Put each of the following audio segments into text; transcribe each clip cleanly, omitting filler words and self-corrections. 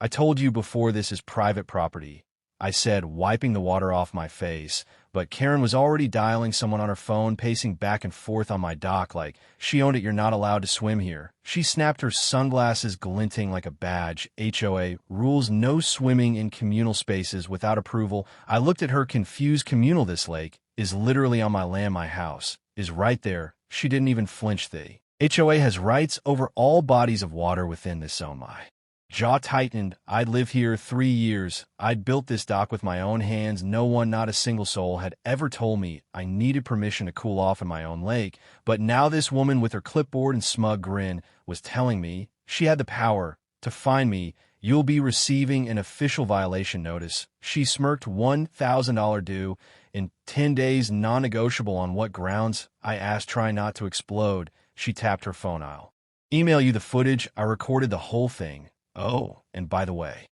I told you before this is private property, I said, wiping the water off my face, but Karen was already dialing someone on her phone, pacing back and forth on my dock like she owned it. You're not allowed to swim here. She snapped, her sunglasses glinting like a badge. HOA rules no swimming in communal spaces without approval. I looked at her confused. Communal? This lake is literally on my land. My house is right there. She didn't even flinch. The HOA has rights over all bodies of water within this zone. My jaw tightened. I'd lived here 3 years. I'd built this dock with my own hands. No one, not a single soul, had ever told me I needed permission to cool off in my own lake. But now this woman with her clipboard and smug grin was telling me she had the power to fine me. You'll be receiving an official violation notice. She smirked. $1,000 due in 10 days, non-negotiable. On what grounds? I asked, trying not to explode. She tapped her phone. I'll email you the footage. I recorded the whole thing. Oh, and by the way,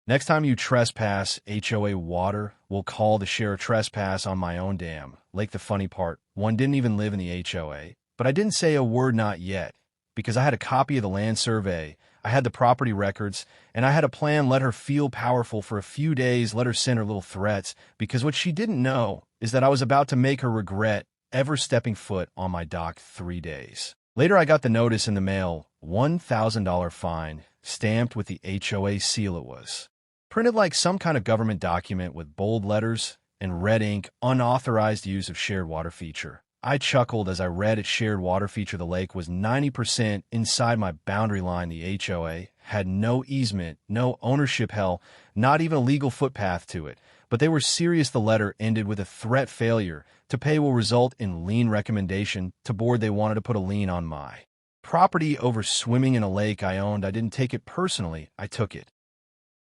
next time you trespass HOA water, we'll call the sheriff. Trespass on my own damn lake. The funny part, one didn't even live in the HOA, but I didn't say a word, not yet, because I had a copy of the land survey, I had the property records, and I had a plan. Let her feel powerful for a few days, let her send her little threats, because what she didn't know is that I was about to make her regret ever stepping foot on my dock. 3 days later, I got the notice in the mail. $1,000 fine, stamped with the HOA seal. It was printed like some kind of government document with bold letters and red ink. Unauthorized use of shared water feature. I chuckled as I read it. Shared water feature. The lake was 90% inside my boundary line. The HOA had no easement, no ownership, hell, not even a legal footpath to it. But they were serious. The letter ended with a threat: failure to pay will result in lien. Recommendation to board: they wanted to put a lien on my property over swimming in a lake I owned. I didn't take it personally. I took it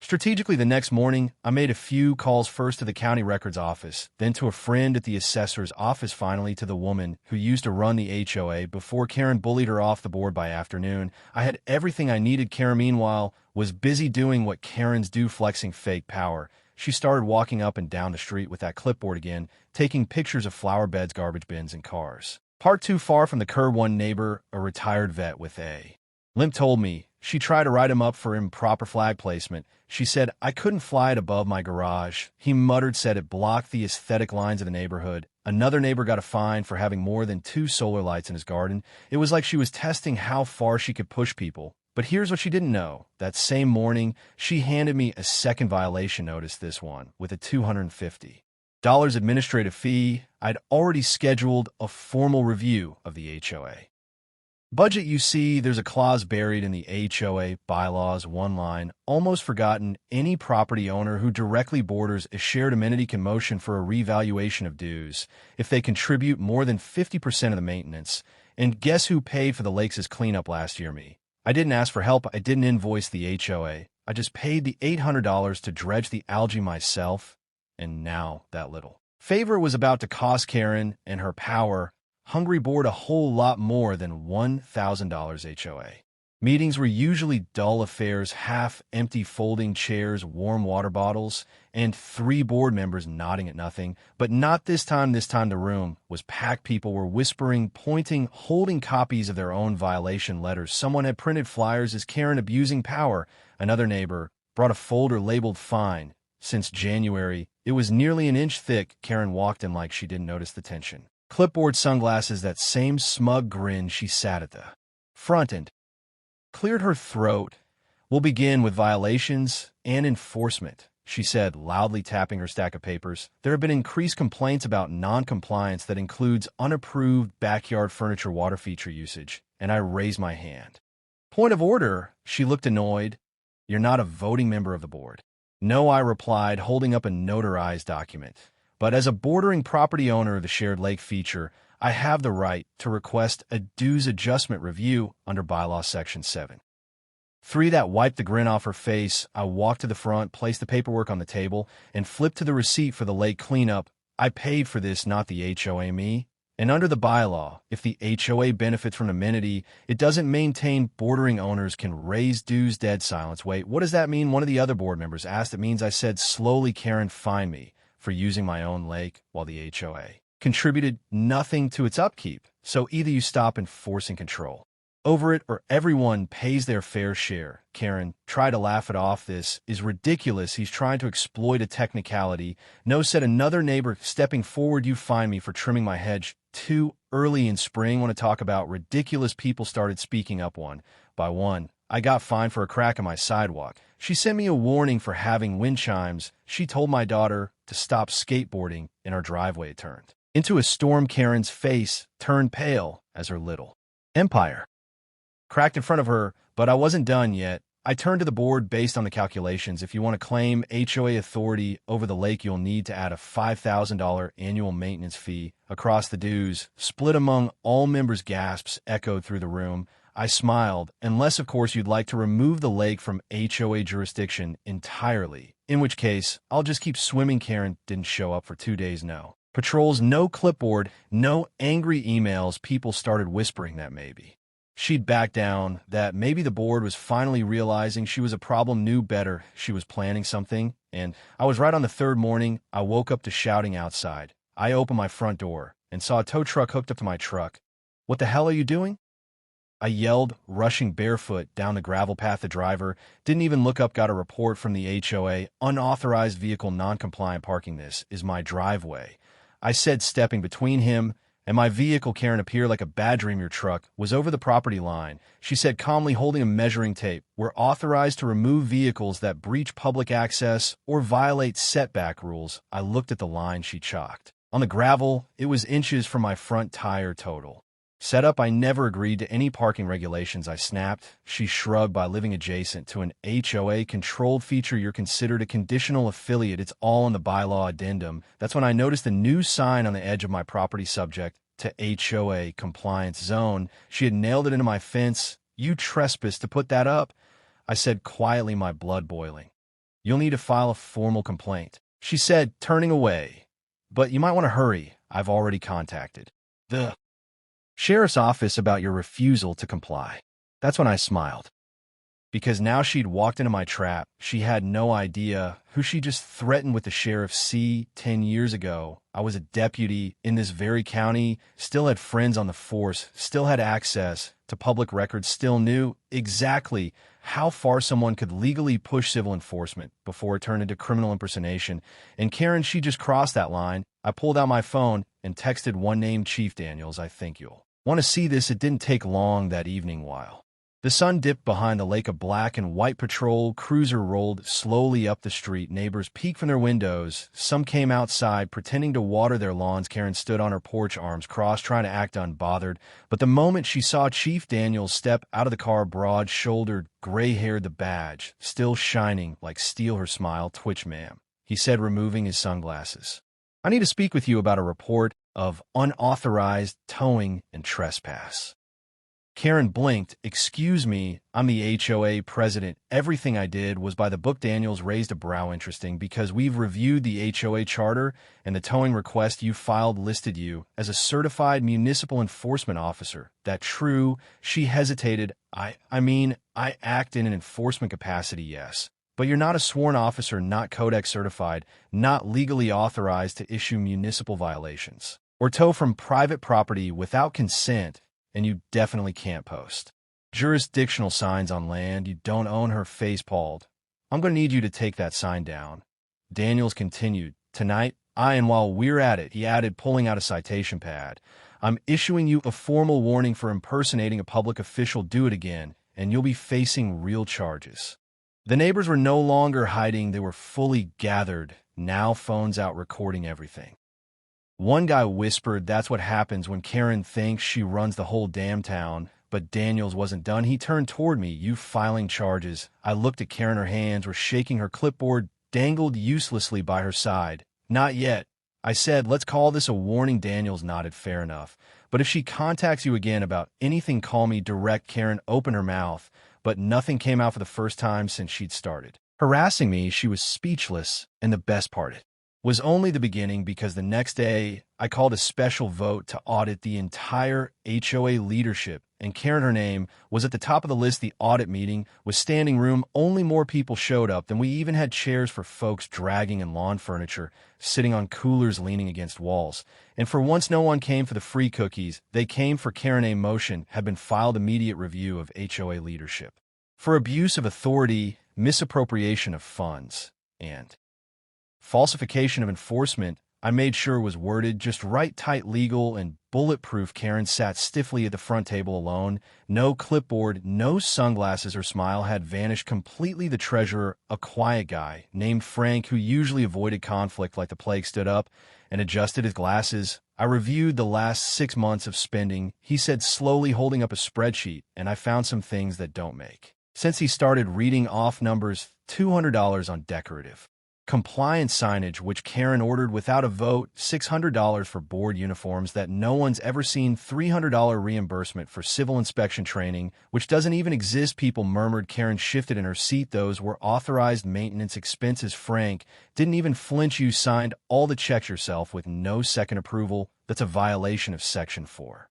strategically. The next morning, I made a few calls, first to the county records office, then to a friend at the assessor's office, finally to the woman who used to run the HOA before Karen bullied her off the board. By afternoon, I had everything I needed. Karen, meanwhile, was busy doing what Karens do, flexing fake power. She started walking up and down the street with that clipboard again, taking pictures of flower beds, garbage bins, and cars parked too far from the curb. One neighbor, a retired vet with a limp, told me she tried to write him up for improper flag placement. She said I couldn't fly it above my garage. He muttered, said it blocked the aesthetic lines of the neighborhood. Another neighbor got a fine for having more than 2 solar lights in his garden. It was like she was testing how far she could push people. But here's what she didn't know. That same morning, she handed me a second violation notice, this one with a $250 administrative fee. I'd already scheduled a formal review of the HOA budget. You see, there's a clause buried in the HOA bylaws, one line, almost forgotten: any property owner who directly borders a shared amenity can motion for a revaluation of dues if they contribute more than 50% of the maintenance. And guess who paid for the lake's cleanup last year? Me. I didn't ask for help. I didn't invoice the HOA. I just paid the $800 to dredge the algae myself. And now that little favor was about to cost Karen and her power-hungry board a whole lot more than $1,000. HOA meetings were usually dull affairs: half-empty folding chairs, warm water bottles, and 3 board members nodding at nothing. But not this time. This time the room was packed. People were whispering, pointing, holding copies of their own violation letters. Someone had printed flyers as Karen abusing power. Another neighbor brought a folder labeled "fine." Since January, it was nearly an inch thick. Karen walked in like she didn't notice the tension. Clipboard, sunglasses, that same smug grin. She sat at the front and cleared her throat. "We'll begin with violations and enforcement," she said, loudly tapping her stack of papers. "There have been increased complaints about non-compliance that includes unapproved backyard furniture water feature usage." And I raised my hand. "Point of order." She looked annoyed. "You're not a voting member of the board." "No," I replied, holding up a notarized document. "But as a bordering property owner of the shared lake feature, I have the right to request a dues adjustment review under bylaw section 7.3. That wiped the grin off her face. I walked to the front, placed the paperwork on the table, and flipped to the receipt for the lake cleanup. I paid for this, not the HOA, me. And under the bylaw, if the HOA benefits from amenity it doesn't maintain, bordering owners can raise dues. Dead silence. "Wait, what does that mean?" one of the other board members asked. "It means," I said slowly, "Karen fined me for using my own lake while the HOA contributed nothing to its upkeep. So either you stop enforcing control over it or everyone pays their fair share. Karen, try to laugh it off. This is ridiculous. He's trying to exploit a technicality. No, said another neighbor, stepping forward. You find me for trimming my hedge too early in spring. Want to talk about ridiculous? People started speaking up one by one. I got fined for a crack in my sidewalk. She sent me a warning for having wind chimes. She told my daughter to stop skateboarding in our driveway. It turned into a storm. Karen's face turned pale as her little empire cracked in front of her, but I wasn't done yet. I turned to the board. Based on the calculations, if you want to claim HOA authority over the lake, you'll need to add a $5,000 annual maintenance fee across the dues, split among all members. Gasps echoed through the room. I smiled, unless, of course, you'd like to remove the lake from HOA jurisdiction entirely, in which case, I'll just keep swimming. Karen didn't show up for 2 days. No patrols, no clipboard, no angry emails. People started whispering that maybe she'd back down, that maybe the board was finally realizing she was a problem, knew better, she was planning something, and I was right. On the third morning, I woke up to shouting outside. I opened my front door and saw a tow truck hooked up to my truck. What the hell are you doing? I yelled, rushing barefoot down the gravel path. The driver didn't even look up. Got a report from the HOA. Unauthorized vehicle non-compliant parking. This is my driveway, I said, stepping between him and my vehicle. Karen appeared like a bad dream. Your truck was over the property line, she said calmly, holding a measuring tape. We're authorized to remove vehicles that breach public access or violate setback rules. I looked at the line she chalked on the gravel. It was inches from my front tire total. Set up. I never agreed to any parking regulations, I snapped. She shrugged. By living adjacent to an HOA controlled feature, you're considered a conditional affiliate. It's all in the bylaw addendum. That's when I noticed a new sign on the edge of my property, subject to HOA compliance zone. She had nailed it into my fence. You trespass to put that up, I said quietly, my blood boiling. You'll need to file a formal complaint, she said, turning away. But you might want to hurry. I've already contacted the sheriff's office about your refusal to comply. That's when I smiled, because now she'd walked into my trap. She had no idea who she just threatened with the sheriff. 10 years ago, I was a deputy in this very county, still had friends on the force, still had access to public records, still knew exactly how far someone could legally push civil enforcement before it turned into criminal impersonation. And Karen, she just crossed that line. I pulled out my phone and texted one name, Chief Daniels. I think you'll want to see this. It didn't take long that evening. While the sun dipped behind the lake, a black and white patrol cruiser rolled slowly up the street. Neighbors peeked from their windows. Some came outside, pretending to water their lawns. Karen stood on her porch, arms crossed, trying to act unbothered. But the moment she saw Chief Daniels step out of the car, broad-shouldered, gray-haired, the badge still shining like steel, her smile twitched. Ma'am, he said, removing his sunglasses. I need to speak with you about a report of unauthorized towing and trespass. Karen blinked. Excuse me, I'm the HOA president. Everything I did was by the book. Daniels raised a brow. Interesting, because we've reviewed the HOA charter, and the towing request you filed listed you as a certified municipal enforcement officer. That true? She hesitated. I mean, I act in an enforcement capacity, yes. But you're not a sworn officer, not Codex certified, not legally authorized to issue municipal violations or tow from private property without consent, and you definitely can't post jurisdictional signs on land you don't own. Her face palled. I'm going to need you to take that sign down. Daniels continued. Tonight, and while we're at it, he added, pulling out a citation pad, I'm issuing you a formal warning for impersonating a public official. Do it again, and you'll be facing real charges. The neighbors were no longer hiding. They were fully gathered, now phones out, recording everything. One guy whispered, that's what happens when Karen thinks she runs the whole damn town. But Daniels wasn't done. He turned toward me. You filing charges? I looked at Karen. Her hands were shaking. Her clipboard dangled uselessly by her side. Not yet, I said. Let's call this a warning. Daniels nodded. Fair enough. But if she contacts you again about anything, call me direct. Karen opened her mouth, but nothing came out. For the first time since she'd started harassing me, she was speechless, and the best part, was only the beginning, because the next day I called a special vote to audit the entire HOA leadership, and Karen, her name, was at the top of the list. The audit meeting was standing room only. More people showed up than we even had chairs for folks dragging and lawn furniture, sitting on coolers leaning against walls. And for once no one came for the free cookies, they came for Karen. A motion had been filed, immediate review of HOA leadership for abuse of authority, misappropriation of funds, and falsification of enforcement. I made sure was worded just right, tight, legal, and bulletproof. Karen sat stiffly at the front table alone. No clipboard, no sunglasses. Her smile had vanished completely. The treasurer, a quiet guy named Frank, who usually avoided conflict like the plague, stood up and adjusted his glasses. I reviewed the last 6 months of spending, he said slowly, holding up a spreadsheet, and I found some things that don't make sense. He started reading off numbers. $200 on decorative compliance signage, which Karen ordered without a vote. $600 for board uniforms that no one's ever seen. $300 reimbursement for civil inspection training, which doesn't even exist. People murmured. Karen shifted in her seat. Those were authorized maintenance expenses. Frank didn't even flinch. You signed all the checks yourself with no second approval. That's a violation of Section 4.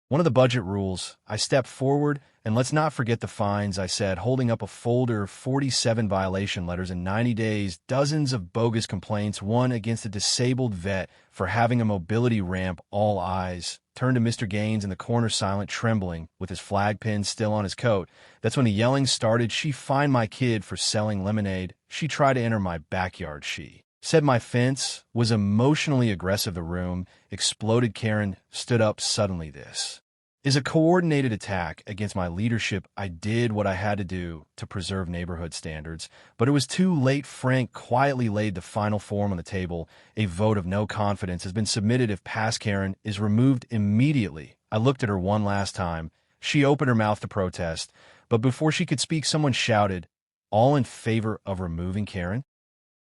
One of the budget rules. I stepped forward. And let's not forget the fines, I said, holding up a folder. 47 violation letters in 90 days, dozens of bogus complaints, one against a disabled vet for having a mobility ramp. All eyes turned to Mr. Gaines in the corner, silent, trembling, with his flag pin still on his coat. That's when the yelling started. She fined my kid for selling lemonade. She tried to enter my backyard. She said my fence was emotionally aggressive. The room exploded. Karen stood up suddenly. This is a coordinated attack against my leadership. I did what I had to do to preserve neighborhood standards, but it was too late. Frank quietly laid the final form on the table. A vote of no confidence has been submitted. If passed, Karen is removed immediately. I looked at her one last time. She opened her mouth to protest, but before she could speak, someone shouted, "All in favor of removing Karen?"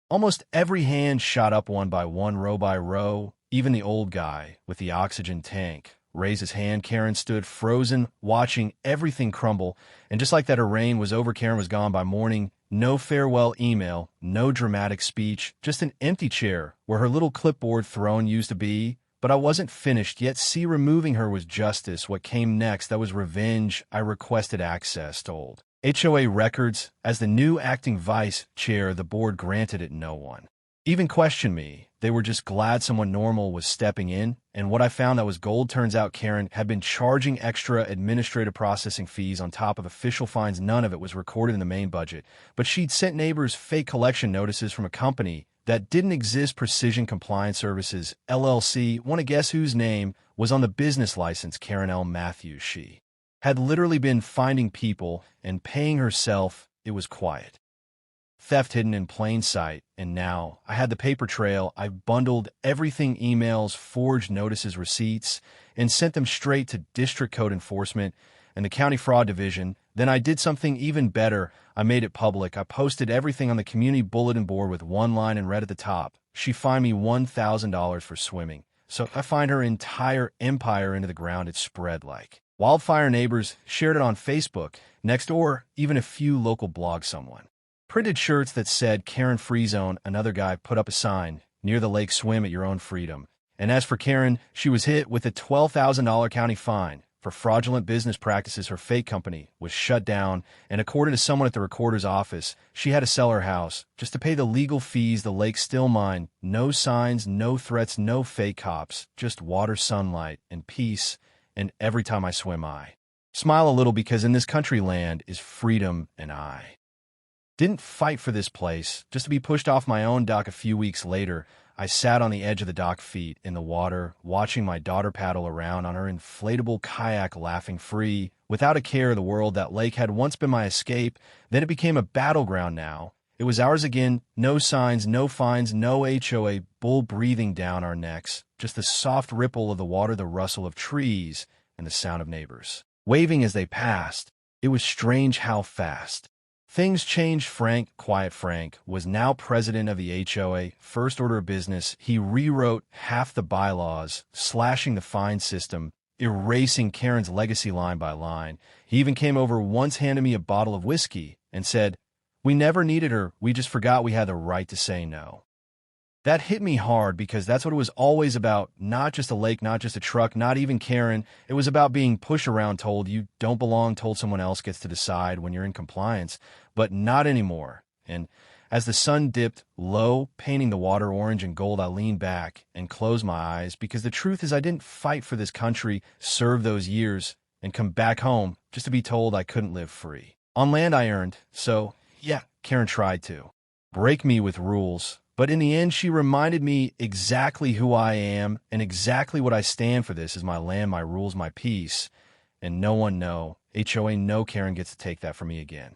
Almost every hand shot up, one by one, row by row. Even the old guy with the oxygen tank raised his hand. Karen stood frozen, watching everything crumble, and just like that, her reign was over. Karen was gone by morning. No farewell email, no dramatic speech, just an empty chair where her little clipboard throne used to be. But I wasn't finished yet. See, removing her was justice. What came next, that was revenge. I requested access to old HOA records. As the new acting vice chair, the board granted it. No one even questioned me. They were just glad someone normal was stepping in, and what I found, that was gold. Turns out Karen had been charging extra administrative processing fees on top of official fines. None of it was recorded in the main budget, but she'd sent neighbors fake collection notices from a company that didn't exist. Precision Compliance Services, LLC. Want to guess whose name was on the business license? Karen L. Matthews. She had literally been finding people and paying herself. It was quiet theft hidden in plain sight, and now I had the paper trail. I bundled everything: emails, forged notices, receipts, and sent them straight to District Code Enforcement and the County Fraud Division. Then I did something even better. I made it public. I posted everything on the community bulletin board with one line and read at the top, "She fined me $1,000 for swimming." So I fined her entire empire into the ground. It spread like wildfire. Neighbors shared it on Facebook, Nextdoor, even a few local blogs. Someone printed shirts that said "Karen Free Zone." Another guy put up a sign, "Near the lake, swim at your own freedom." And as for Karen, she was hit with a $12,000 county fine for fraudulent business practices. Her fake company was shut down, and according to someone at the recorder's office, she had to sell her house just to pay the legal fees. The lake's still mine. No signs, no threats, no fake cops, just water, sunlight, and peace. And every time I swim, I smile a little, because in this country, land is freedom, and I didn't fight for this place just to be pushed off my own dock. A few weeks later, I sat on the edge of the dock, feet in the water, watching my daughter paddle around on her inflatable kayak, laughing free, without a care of the world. That lake had once been my escape, then it became a battleground. Now it was ours again. No signs, no fines, no HOA bull breathing down our necks, just the soft ripple of the water, the rustle of trees, and the sound of neighbors waving as they passed. It was strange how fast things changed. Frank, quiet Frank, was now president of the HOA. First order of business, he rewrote half the bylaws, slashing the fine system, erasing Karen's legacy line by line. He even came over once, handed me a bottle of whiskey, and said, "We never needed her. We just forgot we had the right to say no." That hit me hard because that's what it was always about. Not just a lake, not just a truck, not even Karen. It was about being pushed around, told you don't belong, told someone else gets to decide when you're in compliance. But not anymore. And as the sun dipped low, painting the water orange and gold, I leaned back and closed my eyes because the truth is I didn't fight for this country, serve those years, and come back home just to be told I couldn't live free. On land I earned, so yeah, Karen tried to break me with rules. But in the end, she reminded me exactly who I am and exactly what I stand for. This is my land, my rules, my peace. And no one, no, HOA, no Karen gets to take that from me again.